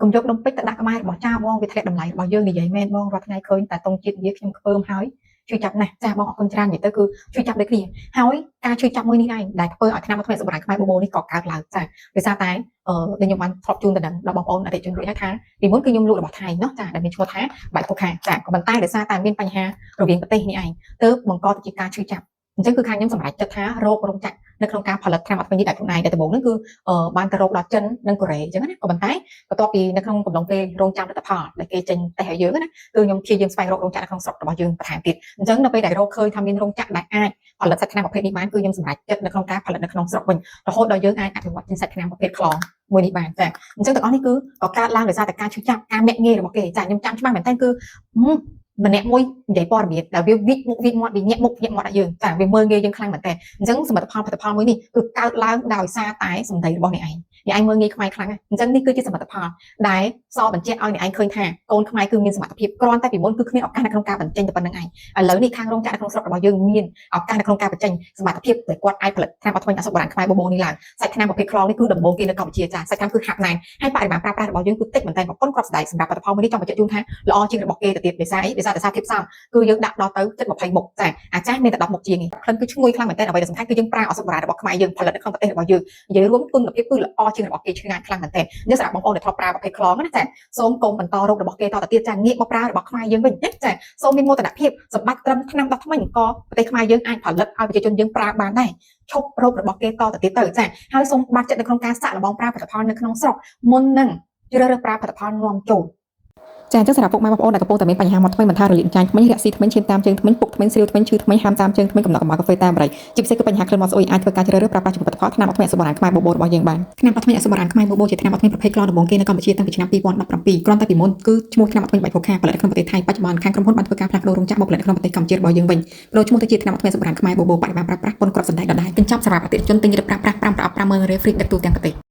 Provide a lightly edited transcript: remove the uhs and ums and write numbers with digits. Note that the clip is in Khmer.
កុំយកដុំពេជ្រទៅដាក់ក្បែររបស់ចាបងវាធ្លាក់តម្លៃរបស់យើងនិយាយមែនបងរាល់ថ្ងៃឃើញតែតុងជាតិវាខ្ញុំខ្ពើមហើយជួយចាប់ណាស់ចាបងអរគុណច្រើននិយាយទៅគឺជួយចាប់ដូចគ្នាហើយការជួយចាប់មួយនេះឯងដែលធ្វើឲ្យឆ្នាំថ្មីសម្រាប់ខ្មែរបបោនេះក៏កើតឡើងចាដោយសារតែដែលខ្ញុំបានធ្លាប់ជូនទៅដល់បងប្អូនអតិថិជនរួចហើយថាពីមុនគឺខ្ញុំលក់របស់ថៃเนาะចាដែលមានឈ្មោះថាបាយខូខាចាក៏ប៉ុន្តែដោយសារតែមានបញ្ហារវាងប្រទេសនេះឯងទើបបង្កទៅជាការឈឺចាប់អញ្ចឹងគឺខាងខ្ញុំសម្រេចចិត្តថារករោងចក្រនៅក្នុងការផលិតថ្នាំអត់វិញនេះតែខ្លួនឯងតែដំបូងហ្នឹងគឺបានទៅរកដល់ចិននិងកូរ៉េអញ្ចឹងណាក៏ប៉ុន្តែបន្ទាប់ពីនៅក្នុងកំឡុងពេលរោងចក្រផលិតផលដែលគេចេញតែឲ្យយើងណាគឺខ្ញុំព្យាយាមស្វែងរករោងចក្រនៅក្នុងស្រុករបស់យើងបន្ថែមទៀតអញ្ចឹងនៅពេលដែលរកឃើញថាមានរោងចក្រដែលអាចផលិតសាច់ថ្នាំប្រភេទនេះបានគឺខ្ញុំសម្រេចចិត្តនៅក្នុងការផលិតនៅក្នុងស្រុកវិញរហូតដល់យើងអាចអភិវឌ្ឍជាសាច់ថ្នាំប្រភេទខ្លងមួយនេះបានចាអញ្ចឹងទាំងអស់នេះគឺក៏កើតឡើងដោយសារតែការឈឺចាប់ការមាក់ងាយរបស់គេចាខ្ញុំចាំច្បាស់មែនតើគឺម្នាក់មួយនិយាយព័ត៌មានដែលវាវិកមុខវិកមាត់វាញាក់មុខញាក់មាត់ឲ្យយើងចាវាមើលងាយយើងខ្លាំងមែនតើអញ្ចឹងសមិទ្ធផលមួយនេះគឺកើតឡើងដោយសារតែសម្ដីរបស់អ្នកឯងអ្នកឯងមើលងាយខ្មែរខ្លាំងអញ្ចឹងនេះគឺជាសមិទ្ធផលដែលសបញ្ជាក់ឲ្យអ្នកឯងឃើញថាកូនខ្មែរគឺមានសមត្ថភាពគ្រាន់តែពីមុនគឺគ្មានឱកាសនៅក្នុងការបញ្ចេញតែប៉ុណ្្នឹងឯងឥឡូវនេះខាងរោងចក្រនៅក្នុងស្រុករបស់យើងមានឱកាសនៅក្នុងការបញ្ចេញសមត្ថភាពដែលគាត់អាចផលិតថ្នាំអត់ធ្មេញអសបុរាណខ្មែរបបោនេះឡើងសាច់ថ្នាំប្រភេទខ្លងនេះគឺដំបូងគេនៅកម្ពុជាចាសាច់ថ្នាំគឺហាក់ណែនហើយបរិមាណប្រើប្រាស់របស់យើងគឺតិចមែនតើប្រព័ន្ធគ្រាប់ស្ដាយសម្រាប់ផលិតផលមួយនេះចង់បញ្ជាក់ជូនថាល្អជាងរបស់គេទៅទៀតដោយសារអីដោយសារតែសារភាពផ្សំគឺយើងដាក់ដល់ទៅចិត្ត20មុខចាអាចចាស់មានតែ10មុខជាងឯងក្លិនគឺឈ្ងុយខ្លាំងមែនតើអ្វីដែលសំខាន់គឺយើងប្រើអសបុរាណរបស់ខ្មែរយើងផលិតនៅក្នុងប្រទេសរបស់យើងនិយាយរួមគុណភាពគឺល្អជាងរបស់គេឆ្ងាញ់ខ្លាំងមែនតើនេះសម្រាប់បងប្អូនដែលធ្លាប់ប្រើប្រភេទខ្លងណាចាសូមកុំបន្តរោគរបស់គេតទៅទៀតចាងាកមកប្រើរបស់ខ្មែរយើងវិញចាសូមមានមោទនភាពសម្បត្តិត្រឹមថ្នាំ10ថ្មីក៏ប្រទេសខ្មែរយើងអាចផលិតឲ្យប្រជាជនយើងប្រើបានដែរឈប់រោគរបស់គេតទៅទៀតទៅចាហើយសូមបាត់ចិត្តនៅក្នុងការសាក់លបងប្រើផលិតផលនៅក្នុងស្រុកមុននឹងជ្រើសរើសប្រើផលិតផលនាំចូលចាអញ្ចឹងសម្រាប់ពុកម៉ែបងប្អូនដែលកំពុងតែមានបញ្ហាមាត់ធ្មេញមិនថារលាកចាញ់ធ្មេញរាក់ស៊ីធ្មេញឈាមតាមជើងធ្មេញពុកធ្មេញស្រាវធ្មេញឈឺធ្មេញហាមតាមជើងធ្មេញកំណត់កំបោរកាហ្វេតាមបរិយជាពិសេសគឺបញ្ហាក្លិនមាត់ស្អុយអាចធ្វើការជ្រើសរើសប្រើប្រាស់ចំពោះផលិតផលថ្នាំអត់ធ្មេញអសបុរាណខ្មែរបបោរបស់យើងបានថ្នាំអត់ធ្មេញអសបុរាណខ្មែរបបោជាថ្នាំអត់ធ្មេញប្រភេទក្លងដំបូងគេនៅកម្ពុជាតាំងពីឆ្នាំ2017គ្រាន់តែពីមុនគឺឈ្មោះថ្នាំអត់ធ្មេញបាយខូខាផលិតនៅក្នុងប្រទេសថៃបច្ចុប្បន្នខាងក្រុមហ៊ុនបានធ្វើការផ្លាស់ប្ដូររោងចក្រមកផលិតនៅក្នុងប្រទេសកម្ពុជារបស់យើងវិញប្ដូរឈ្មោះទៅជាថ្នាំអត់ធ្មេញអសបុរាណខ្មែរបបោបរិមាណប្រើប្រាស់ប៉ុនគ្រាប់សណ្ដែកដដែលកញ្ចប់សម្រាប់អតិថិជនទិញយកទៅប្រើប្រាស់5ប្រអប់50000រៀលហ្វ្រីដឹកទូទាំងប្រទេស